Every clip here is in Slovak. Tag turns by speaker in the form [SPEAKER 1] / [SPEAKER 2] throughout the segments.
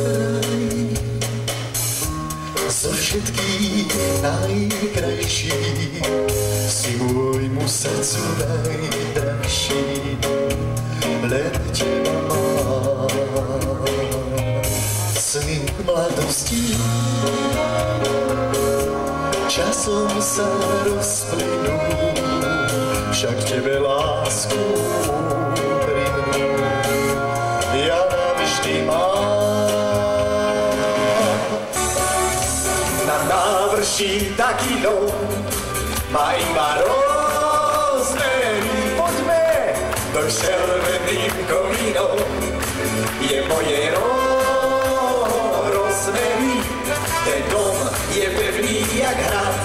[SPEAKER 1] kraj, zo všetkých najkrajší, si môjmu srdcu najdrahší, len teba mám. Sny mladosti časom sa rozplynú, však tebe lásku úprimnú ja navždy mám. Na návrší taký dom má iba rozmery. Poďme do červeným komínom, je moje rozmery. Ten dom je pevný jak hrad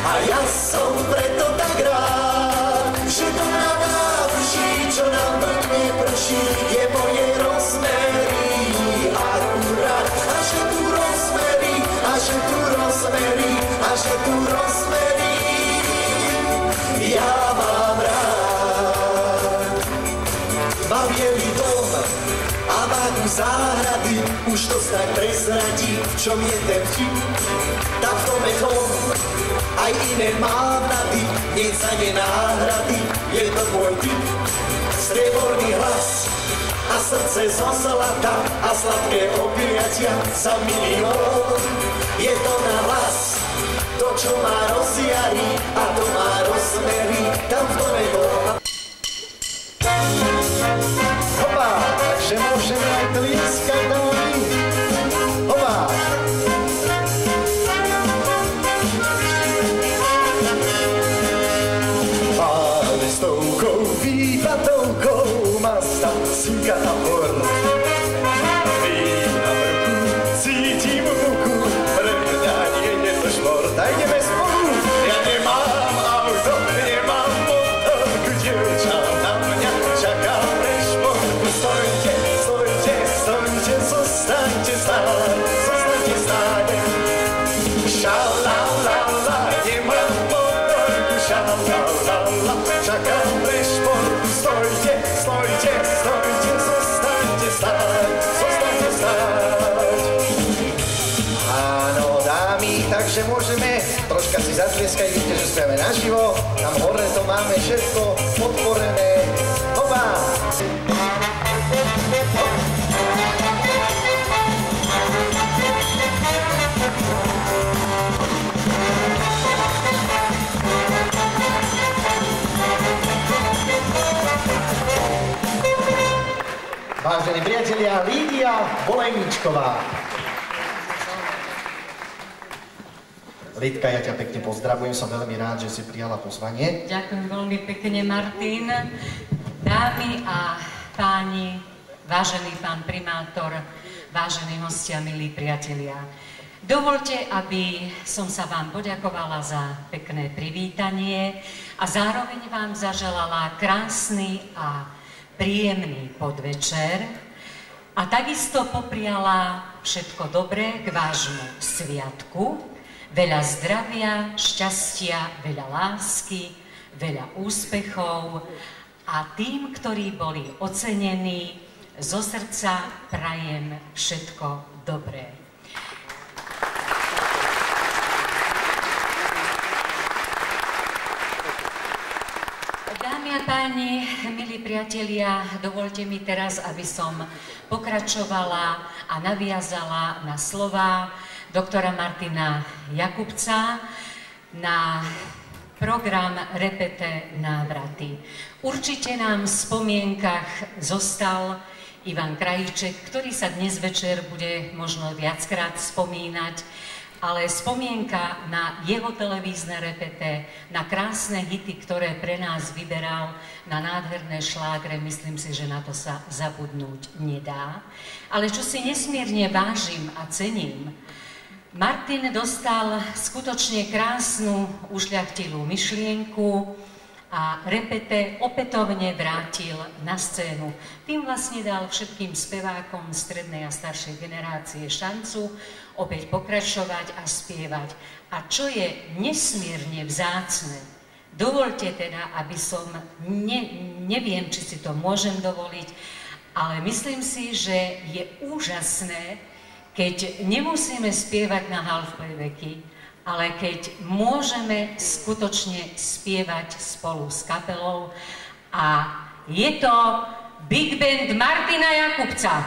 [SPEAKER 1] a ja som preto tak rád, že to na návrší, čo nám vrtne prší, je moje rozmery akurát. A že tu rozmery, a že tu rozmery, a že tu rozmery ja mám rád. Má bielý dom a váhu záhrady, už to snad prezradí, v čom je ten vtip. Tak v tome tom aj iné mám rady, nie za ne náhrady, je to môj typ. Strieborný hlas a srdce zo zlata a sladké objatia za milión. Je to na hlas, to čo má rozjary a to má rozmery, tam v tome bol. Hopa, takže môžeme aj tlieskať domy. Hopa. Pále stovkou, výpatovkou má stav synka a hor. Vím na vrchu, cítim vuku, pre mňa nie je to šport. A ideme spolu, ja nemám auto, nemám motorku, dievča na mňa čaká pre šport. Stojte, stojte, stojte, zostaňte stáť, zostaňte stáť. Šalalala, nemám motorku, šalalala, čakám pre šport. Stojte, stojte, stojte, zostaňte stáť, zostaňte stáť. Áno, dámy, takže môžeme troška si zatlieskať, vidíte, že sme naživo, tam hore to máme všetko podporené. Hopa! Vážení priatelia, Lídia Volejničková. Lidka, ja ťa pekne pozdravujem, som veľmi rád, že si prijala pozvanie.
[SPEAKER 2] Ďakujem veľmi pekne, Martin. Dámy a páni, vážený pán primátor, vážení hostia, milí priatelia. Dovoľte, aby som sa vám poďakovala za pekné privítanie a zároveň vám zaželala krásny a príjemný podvečer a takisto popriala všetko dobré k vášmu sviatku, veľa zdravia, šťastia, veľa lásky, veľa úspechov a tým, ktorí boli ocenení, zo srdca prajem všetko dobré. Dámy a páni, milí priatelia, dovoľte mi teraz, aby som pokračovala a naviazala na slová doktora Martina Jakubca na program Repete návraty. Určite nám v spomienkach zostal Ivan Krajíček, ktorý sa dnes večer bude možno viackrát spomínať, ale spomienka na jeho televízne repete, na krásne hity, ktoré pre nás vyberal, na nádherné šlágre, myslím si, že na to sa zabudnúť nedá. Ale čo si nesmierne vážim a cením, Martin dostal skutočne krásnu, ušľachtilú myšlienku a repete opätovne vrátil na scénu. Tým vlastne dal všetkým spevákom strednej a staršej generácie šancu opäť pokračovať a spievať. A čo je nesmierne vzácne, dovoľte teda, aby som, neviem, či si to môžem dovoliť, ale myslím si, že je úžasné, keď nemusíme spievať na half-playbacky, ale keď môžeme skutočne spievať spolu s kapelou. A je to Big Band Martina Jakubca.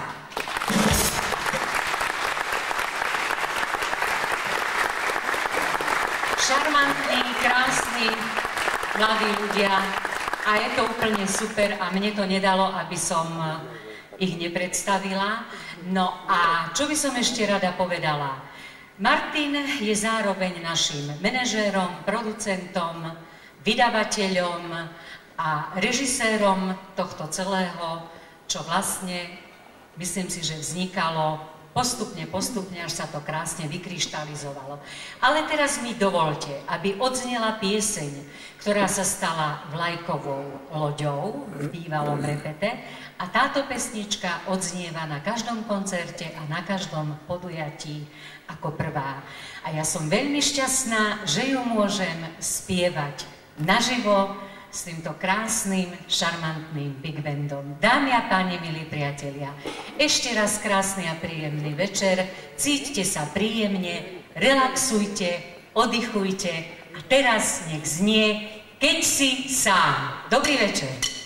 [SPEAKER 2] Šarmantní, krásni, mladí ľudia a je to úplne super a mne to nedalo, aby som ich nepredstavila. No a čo by som ešte rada povedala? Martin je zároveň našim manažérom, producentom, vydavateľom a režisérom tohto celého, čo vlastne, myslím si, že vznikalo postupne, až sa to krásne vykryštalizovalo. Ale teraz mi dovolte, aby odznela pieseň, ktorá sa stala vlajkovou loďou v bývalom Repete. A táto pesnička odznieva na každom koncerte a na každom podujatí ako prvá. A ja som veľmi šťastná, že ju môžem spievať naživo s týmto krásnym, šarmantným big bandom. Dámy a páni, milí priatelia, ešte raz krásny a príjemný večer. Cíťte sa príjemne, relaxujte, oddychujte a teraz nech znie Keď si sám. Dobrý večer.